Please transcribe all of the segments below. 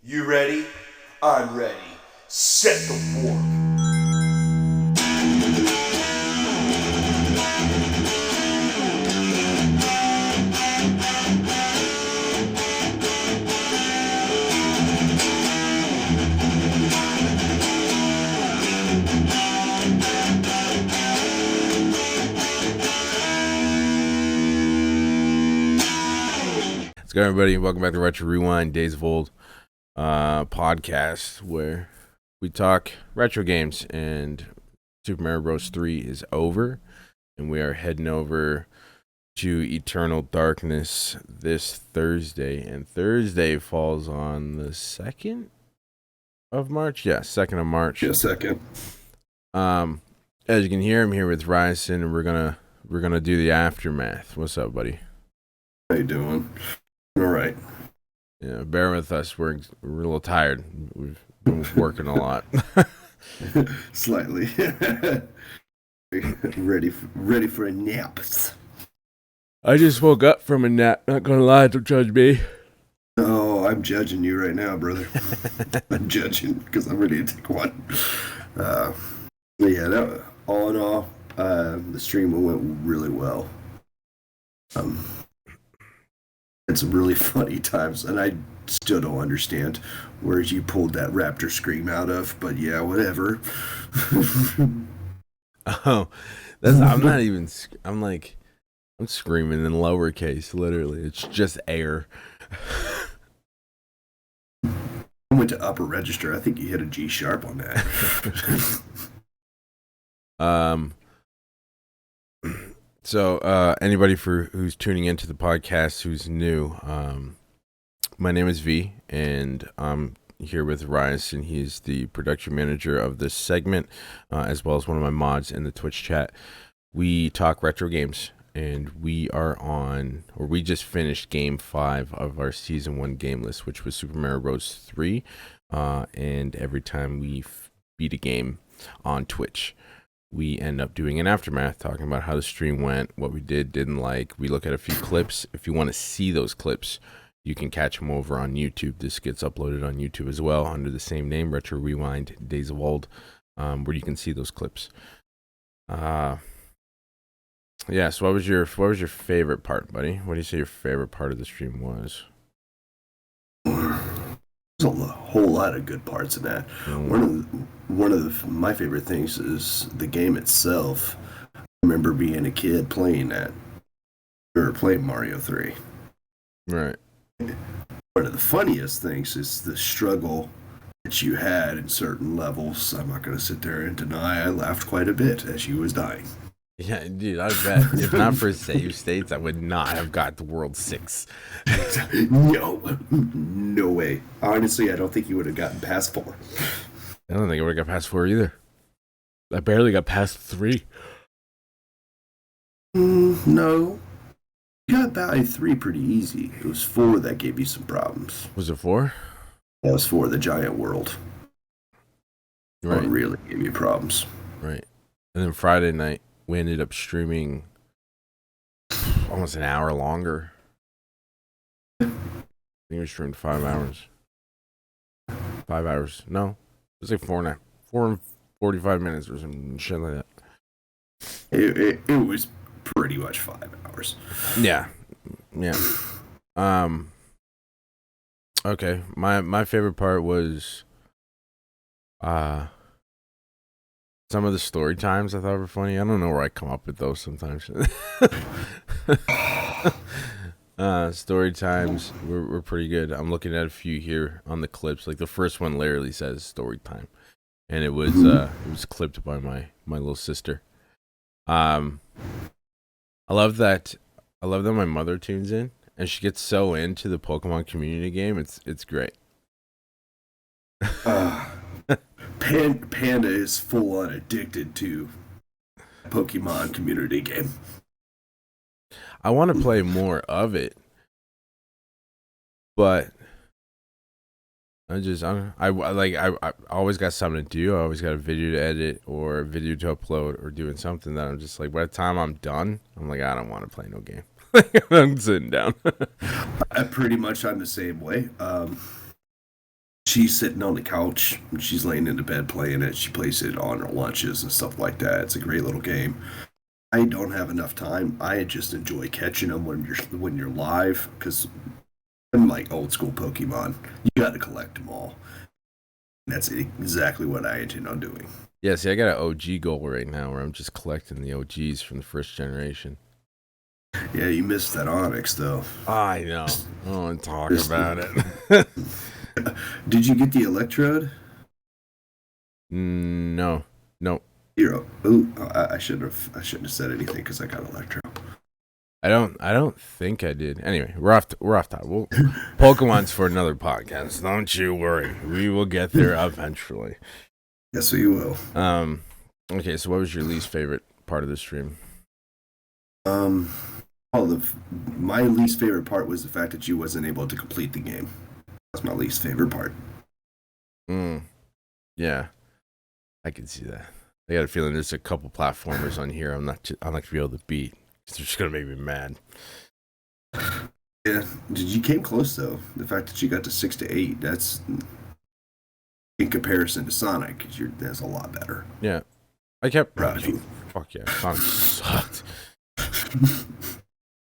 You ready? I'm ready. Set the warp. What's going on, everybody? Welcome back to Retro Rewind Days of Old podcast, where we talk retro games. And Super Mario Bros. 3 is over, and we are heading over to Eternal Darkness this Thursday. And Thursday falls on the 2nd of March. Yeah, 2nd of March. Yeah, second. As you can hear, I'm here with Ryson, and we're gonna do the aftermath. What's up, buddy? How you doing? All right. Yeah, bear with us. We're a little tired. We've been working a lot. Slightly. ready for a nap. I just woke up from a nap. Not gonna lie, don't judge me. Oh, I'm judging you right now, brother. I'm judging because I'm ready to take one. All in all, the stream went really well. Had some really funny times, and I still don't understand where you pulled that raptor scream out of, but yeah, whatever. Oh, I'm not even. I'm screaming in lowercase. Literally, it's just air. I went to upper register. I think you hit a G sharp on that. So, anybody who's tuning into the podcast who's new, my name is V, and I'm here with Ryson. He's the production manager of this segment, as well as one of my mods in the Twitch chat. We talk retro games, and we just finished Game 5 of our Season 1 game list, which was Super Mario Bros. 3, and every time we beat a game on Twitch, we end up doing an aftermath, talking about how the stream went, what we didn't like. We look at a few clips. If you want to see those clips, you can catch them over on YouTube. This gets uploaded on YouTube as well under the same name, Retro Rewind Days of Old, where you can see those clips. So what was your favorite part, buddy? What do you say your favorite part of the stream was? There's a whole lot of good parts in that. One of my favorite things is the game itself. I remember being a kid playing that. We were playing Mario 3. Right. One of the funniest things is the struggle that you had in certain levels. I'm not going to sit there and deny I laughed quite a bit as you was dying. Yeah, dude, I bet. If not for save states, I would not have got to World 6. No way. Honestly, I don't think you would have gotten past 4. I don't think I would have got past 4 either. I barely got past 3. No. You got by 3 pretty easy. It was 4 that gave you some problems. Was it 4? That was 4, the giant world. Right. That really gave you problems. Right. And then Friday night, we ended up streaming almost an hour longer. I think we streamed 5 hours. 5 hours. No. It was like 4 and 45 minutes or some shit like that. It was pretty much 5 hours. Yeah. Okay. My favorite part was some of the story times I thought were funny. I don't know where I come up with those sometimes. Story times were pretty good. I'm looking at a few here on the clips. Like the first one literally says story time, and it was clipped by my little sister. I love that my mother tunes in and she gets so into the Pokemon community game. It's great. Panda is full on addicted to Pokemon community game. I want to play more of it, but I always got something to do. I always got a video to edit or a video to upload or doing something that I'm just like, by the time I'm done, I'm like, I don't want to play no game. I'm sitting down. I'm the same way. she's sitting on the couch. She's laying in the bed playing it. She plays it on her lunches and stuff like that. It's a great little game. I don't have enough time. I just enjoy catching them when you're live because I'm like old school Pokemon. You got to collect them all. And that's exactly what I intend on doing. Yeah, see, I got an OG goal right now where I'm just collecting the OGs from the first generation. Yeah, you missed that Onyx though. I know. I don't want to talk about it. Did you get the Electrode? No. Hero. Ooh, I shouldn't have said anything because I got Electro. I don't think I did. Anyway, we're off top. Pokemon's for another podcast. Don't you worry. We will get there eventually. Yes, we will. Okay, so what was your least favorite part of the stream? My least favorite part was the fact that you wasn't able to complete the game. That's my least favorite part. Yeah, I can see that. I got a feeling there's a couple platformers on here I'm not gonna be able to beat. They're just gonna make me mad. Yeah, you came close though. The fact that you got to 6 to 8, that's in comparison to Sonic. That's a lot better. Yeah, I kept proud of you. Fuck yeah, Sonic sucked.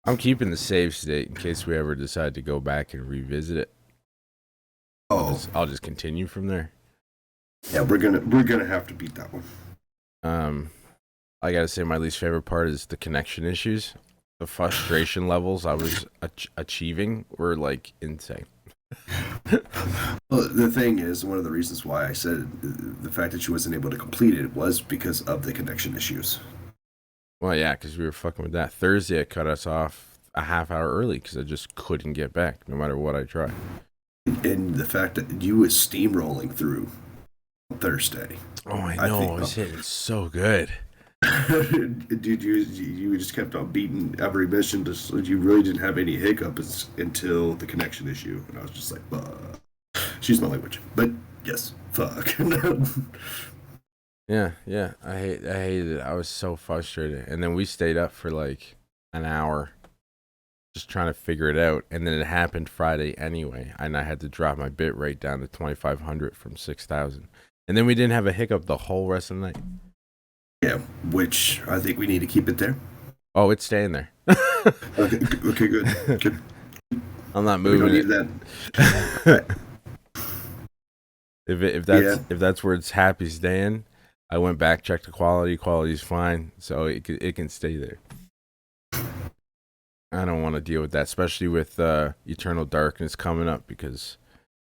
I'm keeping the save state in case we ever decide to go back and revisit it. I'll just continue from there. Yeah, we're gonna have to beat that one. I gotta say my least favorite part is the connection issues. The frustration levels I was achieving were like insane. Well, the thing is, one of the reasons why I said the fact that she wasn't able to complete it was because of the connection issues. Well, yeah, because we were fucking with that. Thursday, it cut us off a half hour early because I just couldn't get back, no matter what I tried. And the fact that you was steamrolling through Thursday. Oh, I know. I was hitting so good. Dude, you just kept on beating every mission. You really didn't have any hiccups until the connection issue. And I was just like, she's my language. But yes, fuck. Yeah. I hated it. I was so frustrated. And then we stayed up for like an hour just trying to figure it out. And then it happened Friday anyway. And I had to drop my bit rate down to 2,500 from 6,000. And then we didn't have a hiccup the whole rest of the night. Yeah, which I think we need to keep it there. Oh, it's staying there. Okay, good. I'm not moving it. That. If that's where it's happy staying, I went back, checked the quality. Quality's fine, so it can stay there. I don't want to deal with that, especially with Eternal Darkness coming up, because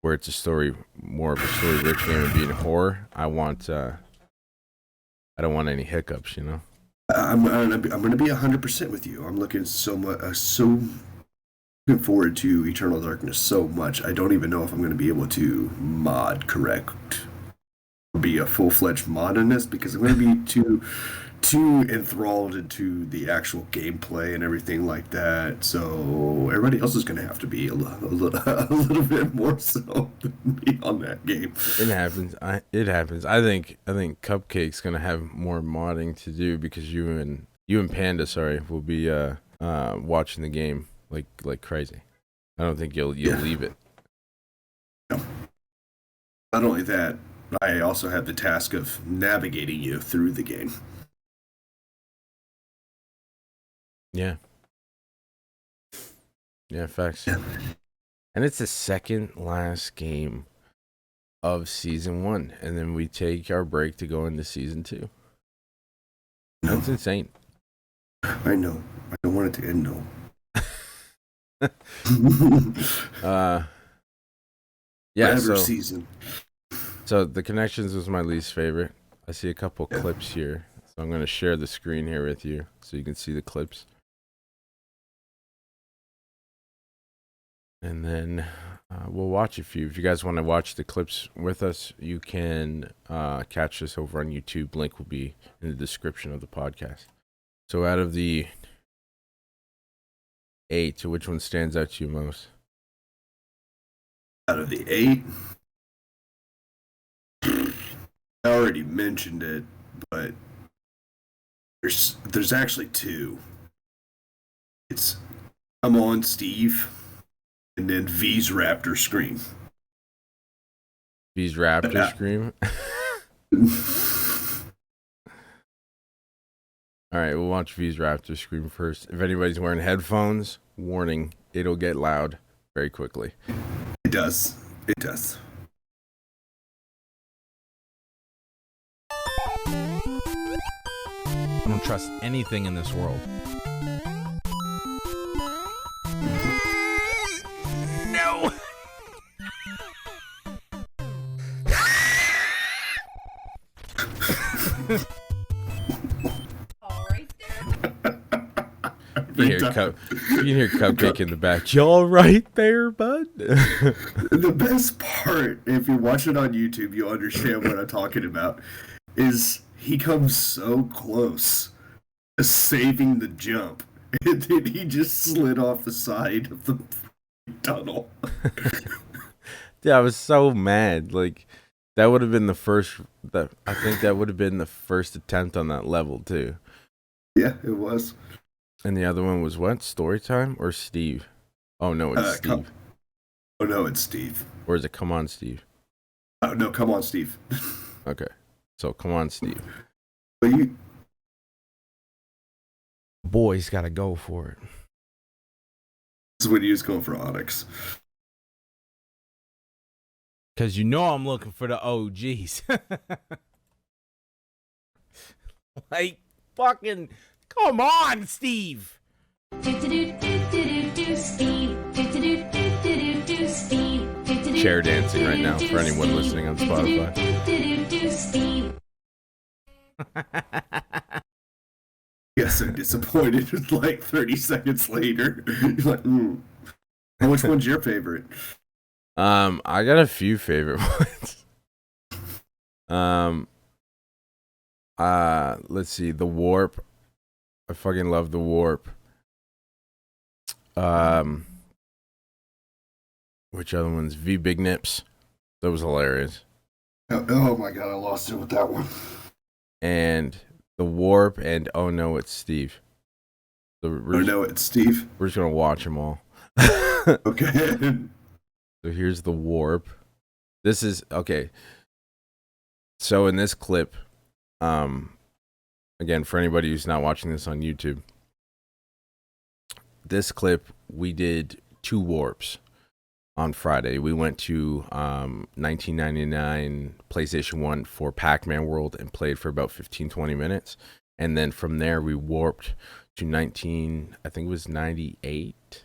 where it's more of a story-rich game and being horror, I don't want any hiccups, you know. I'm going to be 100% with you. I'm looking so looking forward to Eternal Darkness so much. I don't even know if I'm going to be able to mod correct, be a full-fledged mod in this, because I'm going to be too enthralled into the actual gameplay and everything like that. So everybody else is going to have to be a little bit more so than me on that game. It happens. It happens. I think Cupcake's going to have more modding to do, because you and Panda, will be watching the game like crazy. I don't think you'll leave it. No. Not only that, I also have the task of navigating you through the game. Yeah, facts. Yeah. And it's the second last game of season 1, and then we take our break to go into season 2. No. That's insane. I know. I don't want it to end though. Yeah. Season. So the Connections was my least favorite. I see a couple clips here, so I'm going to share the screen here with you so you can see the clips. And then we'll watch a few. If you guys want to watch the clips with us, you can catch us over on YouTube. Link will be in the description of the podcast. So out of the 8, which one stands out to you most? Out of the 8, I already mentioned it, but there's actually 2. It's Come On Steve, and then V's Raptor Scream. V's raptor scream. All right, we'll watch V's raptor scream first. If anybody's wearing headphones, warning, it'll get loud very quickly. It does. It does. I don't trust anything in this world. No! You can hear Cupcake in the back. You all right there, bud? The best part, if you watch it on YouTube, you'll understand what I'm talking about, is he comes so close to saving the jump, and then he just slid off the side of the tunnel. Dude, I was so mad. Like, that would have been the first. I think that would have been the first attempt on that level too. Yeah, it was. And the other one was what? Storytime or Steve? Oh no, it's Steve. Oh no, it's Steve. Or is it Come On, Steve? Oh no, come on, Steve. Okay, so Come On, Steve. But you, Boy's got to go for it. this is when he was going for Onyx. Because you know I'm looking for the OGs. Like, fucking, come on, Steve. Chair dancing right now for anyone listening on Spotify. Yes, I'm disappointed. Like 30 seconds later, you're like, Which one's your favorite? I got a few favorite ones. Let's see. The Warp. I fucking love the Warp. Which other ones? V Big Nips. That was hilarious. Oh my god, I lost it with that one. And the Warp and Oh No, It's Steve. So Oh no, it's Steve. we're just gonna watch them all. Okay. So here's the Warp. This is okay. So in this clip, again, for anybody who's not watching this on YouTube, this clip we did 2 warps on Friday. We went to 1999 PlayStation 1 for Pac-Man World and played for about 15-20 minutes, and then from there we warped to I think it was 98.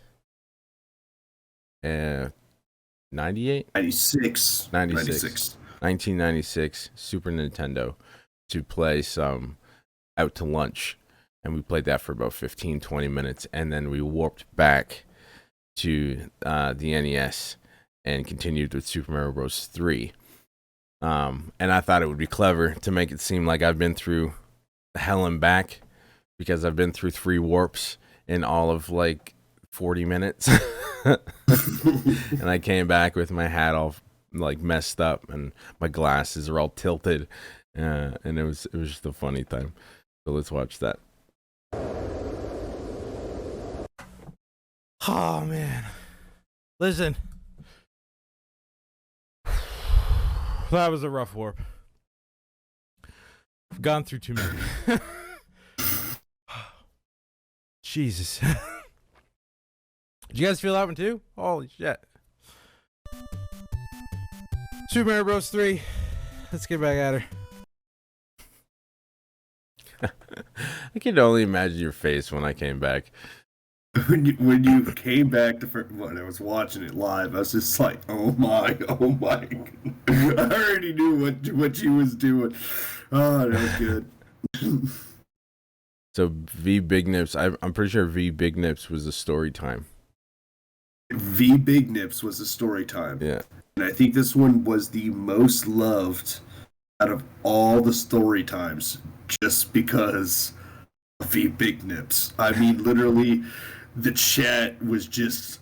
98? 96. 1996 Super Nintendo to play some Out to Lunch, and we played that for about 15-20 minutes, and then we warped back to the NES and continued with Super Mario Bros. 3. And I thought it would be clever to make it seem like I've been through hell and back, because I've been through 3 warps in all of like 40 minutes. And I came back with my hat all like messed up and my glasses are all tilted, and it was just a funny time. So let's watch that. Oh, man. Listen. That was a rough warp. I've gone through too many. Jesus. Did you guys feel that one too? Holy shit. Super Mario Bros. 3. Let's get back at her. I can only imagine your face when I came back. When you came back when I was watching it live, I was just like, oh my. I already knew what you was doing. Oh, that was good. So V Big Nips, I'm pretty sure V Big Nips was the story time. V Big Nips was the story time. Yeah. And I think this one was the most loved out of all the story times, just because of V Big Nips. I mean, literally, the chat was just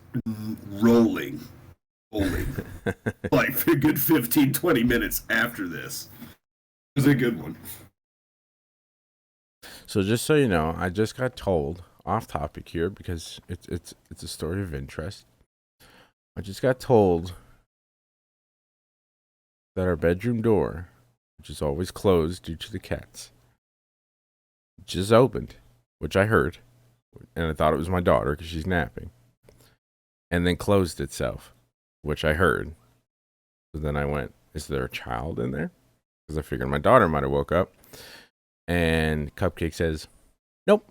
rolling. Like for a good 15-20 minutes after this. It was a good one. So just so you know, I just got told, off topic here because it's a story of interest. I just got told that our bedroom door, which is always closed due to the cats, just opened, which I heard, and I thought it was my daughter because she's napping, and then closed itself, which I heard. So then I went, is there a child in there? Because I figured my daughter might have woke up. And Cupcake says, nope,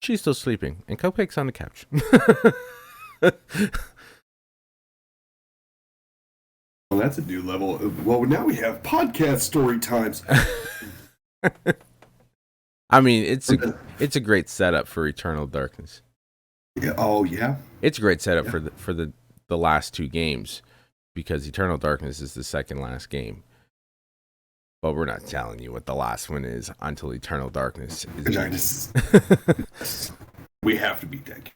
she's still sleeping. And Cupcake's on the couch. Well, that's a new level. Well, now we have podcast story times. I mean, it's a great setup for Eternal Darkness. Yeah, oh, yeah? It's a great setup for the last two games, because Eternal Darkness is the second last game. But we're not telling you what the last one is until Eternal Darkness is. We have to beat that game.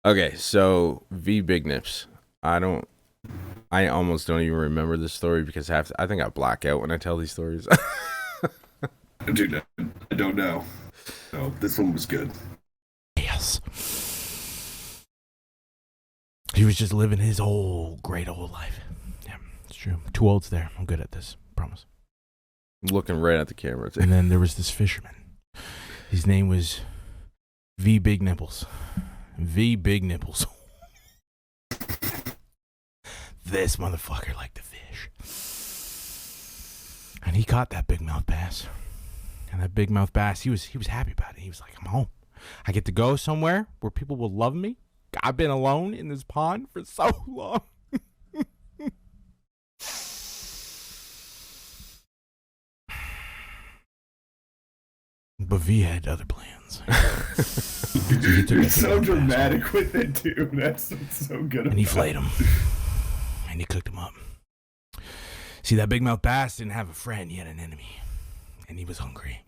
Okay, so V Big Nips. I almost don't even remember this story because I think I black out when I tell these stories. Dude, I don't know. No, this one was good. Yes. He was just living his great old life. Yeah, it's true. Too old's there. I'm good at this. Promise. I'm looking right at the camera. And then there was this fisherman. His name was V Big Nipples. V Big Nipples. This motherfucker liked to fish. And he caught that big mouth bass. And that big mouth bass, he was happy about it. He was like, I'm home. I get to go somewhere where people will love me. I've been alone in this pond for so long. But V had other plans. You're so dramatic with it, too. That's so good. And he flayed him. And he cooked him up. See, that big mouth bass didn't have a friend. He had an enemy. And he was hungry.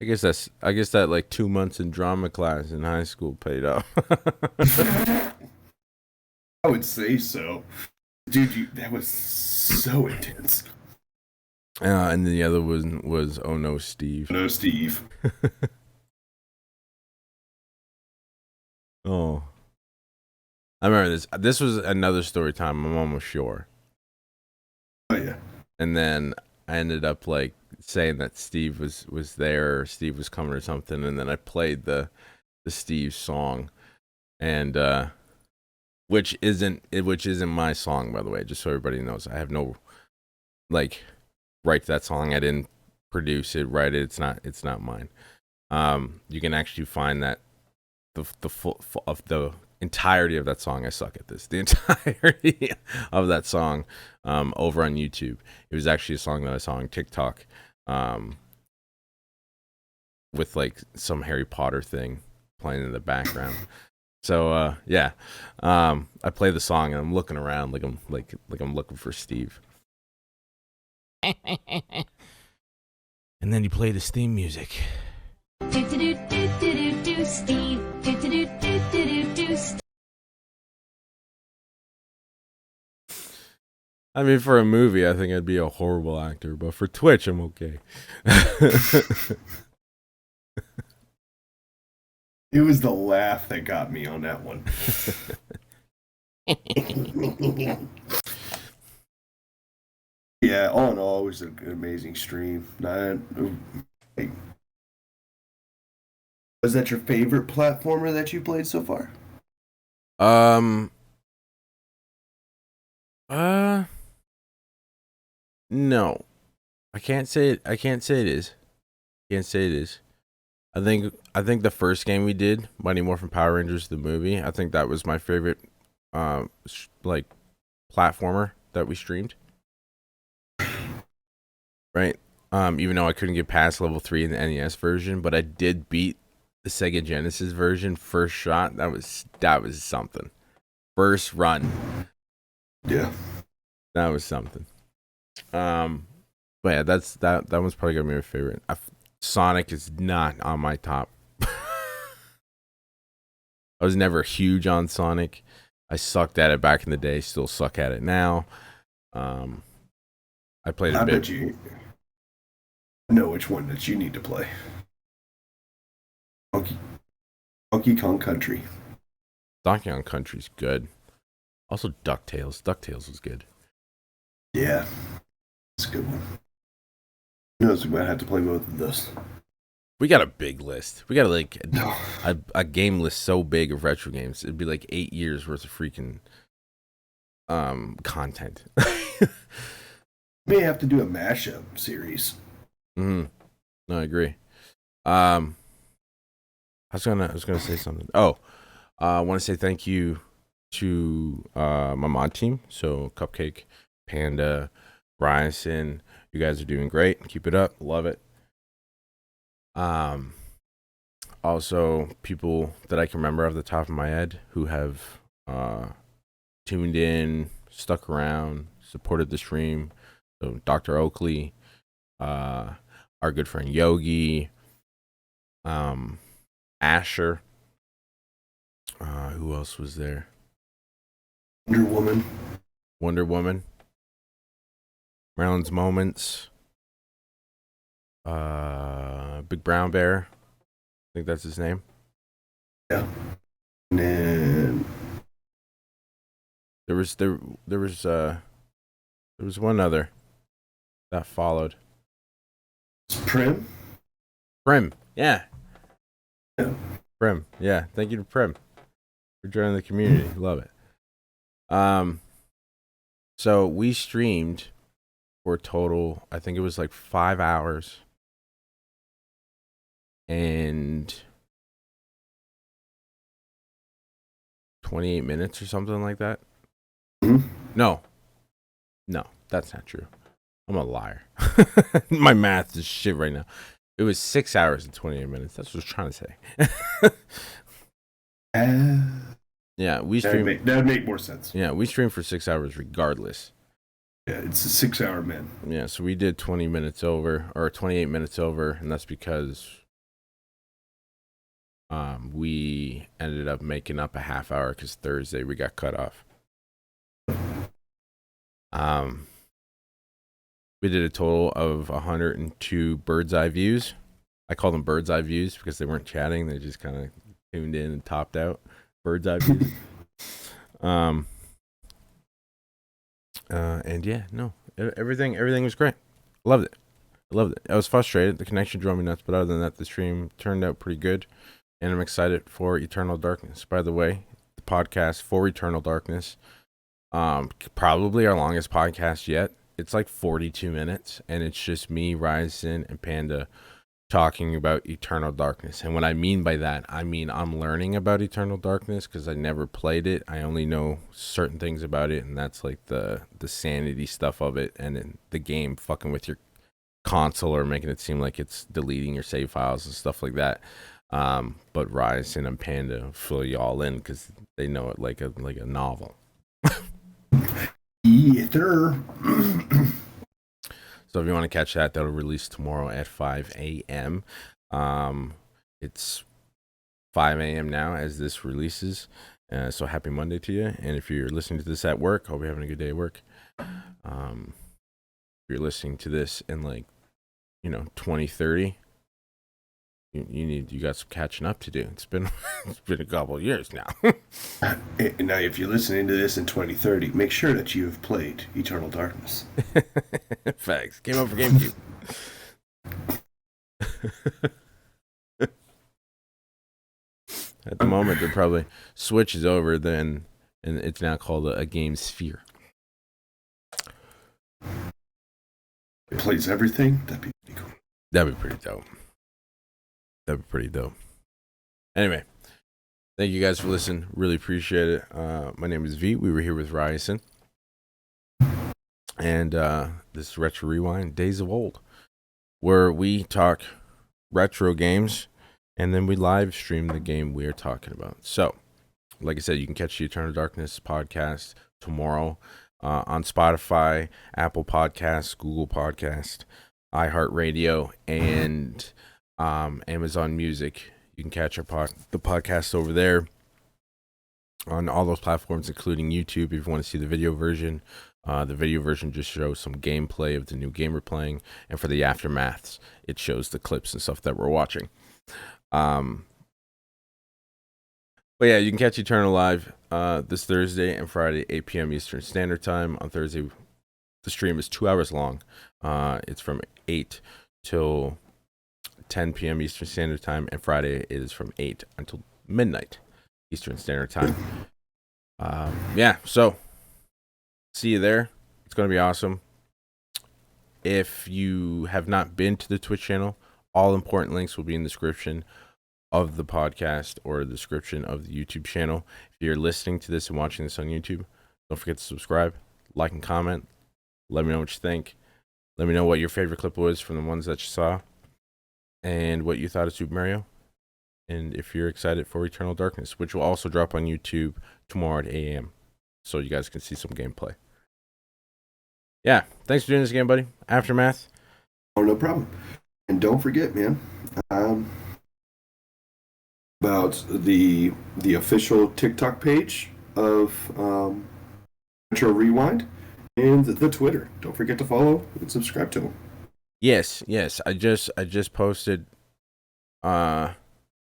I guess that like 2 months in drama class in high school paid off. I would say so. Dude, that was so intense. And the other one was Oh No, Steve. No, Steve. Oh. I remember this. This was another story time. I'm almost sure. Oh, yeah. And then I ended up like saying that Steve was there, or Steve was coming or something, and then I played the Steve song, and which isn't my song, by the way, just so everybody knows. I have no like right to that song. I didn't produce it, write it. It's not mine. You can actually find that the full of the entirety of that song. I suck at this. The entirety of that song over on YouTube. It was actually a song that I saw on TikTok with like some Harry Potter thing playing in the background. So yeah, I play the song and I'm looking around like I'm looking for Steve. And then you play the theme music. Steve. I mean, for a movie, I think I'd be a horrible actor, but for Twitch, I'm okay. It was the laugh that got me on that one. Yeah, all in all, it was an amazing stream. Was that your favorite platformer that you played so far? No. I can't say it is. I think the first game we did, Mighty Morphin Power Rangers the movie, I think that was my favorite like platformer that we streamed. Right? Even though I couldn't get past level 3 in the NES version, but I did beat the Sega Genesis version first shot. That was something. First run. Yeah. That was something. But yeah, that one's probably gonna be my favorite. Sonic is not on my top. I was never huge on Sonic. I sucked at it back in the day. Still suck at it now. I played a bit. I bet you know which one that you need to play. Donkey Kong Country. Donkey Kong Country's good. Also, DuckTales. DuckTales was good. Yeah, it's a good one. Who knows? We might have to play both of those. We got a big list. We got like No. a game list so big of retro games. It'd be like 8 years worth of freaking content. May have to do a mashup series. No, I agree. I was gonna say something. Oh, I want to say thank you to my mod team. So Cupcake, Panda, Ryerson, you guys are doing great. Keep it up. Love it. Also people that I can remember off the top of my head who have tuned in, stuck around, supported the stream. So Dr. Oakley, our good friend Yogi, Asher. Who else was there? Wonder Woman. Marilyn's Moments. Big Brown Bear. I think that's his name. Yeah. And then There was one other that followed. Prim. Prim. Yeah. Yeah. Prim. Yeah. Thank you to Prim for joining the community. Love it. So we streamed for a total, I think it was like 5 hours and 28 minutes or something like that. Mhm. No, that's not true. I'm a liar. My math is shit right now. It was 6 hours and 28 minutes. That's what I was trying to say. Yeah, we streamed. That'd make more sense. Yeah, we streamed for 6 hours regardless. Yeah, it's a 6-hour man. Yeah, so we did 20 minutes over, or 28 minutes over, and that's because we ended up making up a half hour because Thursday we got cut off. We did a total of 102 bird's eye views. I call them bird's eye views because they weren't chatting; they just kind of tuned in and topped out. Bird's eye views. And yeah, no, everything was great. I loved it. I was frustrated. The connection drove me nuts, but other than that, the stream turned out pretty good. And I'm excited for Eternal Darkness. By the way, the podcast for Eternal Darkness, probably our longest podcast yet. It's like 42 minutes, and it's just me, Ryzen, and Panda talking about Eternal Darkness. And what I mean by that, I mean I'm learning about Eternal Darkness because I never played it. I only know certain things about it, and that's like the sanity stuff of it, and then the game fucking with your console or making it seem like it's deleting your save files and stuff like that. But Ryzen and Panda fill you all in because they know it like a novel. Ether. So if you want to catch that, that'll release tomorrow at 5 a.m. It's 5 a.m. now as this releases. So happy Monday to you. And if you're listening to this at work, hope you're having a good day at work. If you're listening to this in 2030, you got some catching up to do. It's been a couple of years now. Now, if you're listening to this in 2030, make sure that you have played Eternal Darkness. Facts. Came out for GameCube. At the moment, they're probably switches over then, and it's now called a Game Sphere. It plays everything. That'd be pretty cool. That'd be pretty dope. Anyway, thank you guys for listening. Really appreciate it. My name is V. We were here with Ryerson. And this is Retro Rewind, Days of Old, where we talk retro games and then we live stream the game we're talking about. So, like I said, you can catch the Eternal Darkness podcast tomorrow on Spotify, Apple Podcasts, Google Podcast, iHeartRadio, and Amazon Music. You can catch the podcast over there on all those platforms, including YouTube if you want to see the video version. The video version just shows some gameplay of the new game we're playing, and for the aftermaths, it shows the clips and stuff that we're watching. But But yeah, you can catch Eternal live this Thursday and Friday, 8 p.m. Eastern Standard Time. On Thursday, the stream is 2 hours long. It's from 8 till 10 p.m. Eastern Standard Time, and Friday it is from 8 until midnight Eastern Standard Time. Yeah, so see you there. It's going to be awesome. If you have not been to the Twitch channel, all important links will be in the description of the podcast or the description of the YouTube channel. If you're listening to this and watching this on YouTube, don't forget to subscribe, like, and comment. Let me know what you think. Let me know what your favorite clip was from the ones that you saw, and what you thought of Super Mario. And if you're excited for Eternal Darkness, which will also drop on YouTube tomorrow at 8 a.m. so you guys can see some gameplay. Yeah, thanks for doing this again, buddy. Aftermath. Oh, no problem. And don't forget, man, about the official TikTok page of Retro Rewind and the Twitter. Don't forget to follow and subscribe to them. Yes. I just posted 3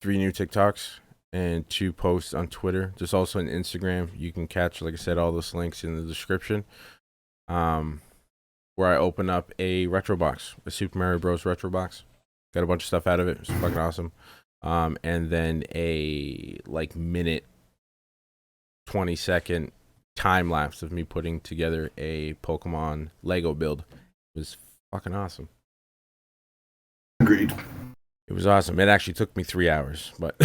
new TikToks and 2 posts on Twitter. There's also an Instagram. You can catch, like I said, all those links in the description. Where I open up a retro box, a Super Mario Bros. Retro box. Got a bunch of stuff out of it. It's fucking awesome. And then a minute 20-second time lapse of me putting together a Pokemon Lego build. It was fucking awesome. Agreed. It was awesome. It actually took me 3 hours, but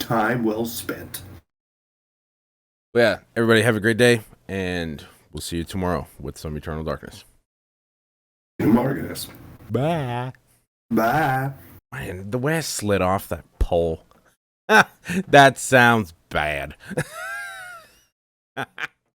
Time well spent. yeah, everybody have a great day, and we'll see you tomorrow with some Eternal Darkness. Marcus. Bye. Bye. Man, the way I slid off that pole. That sounds bad.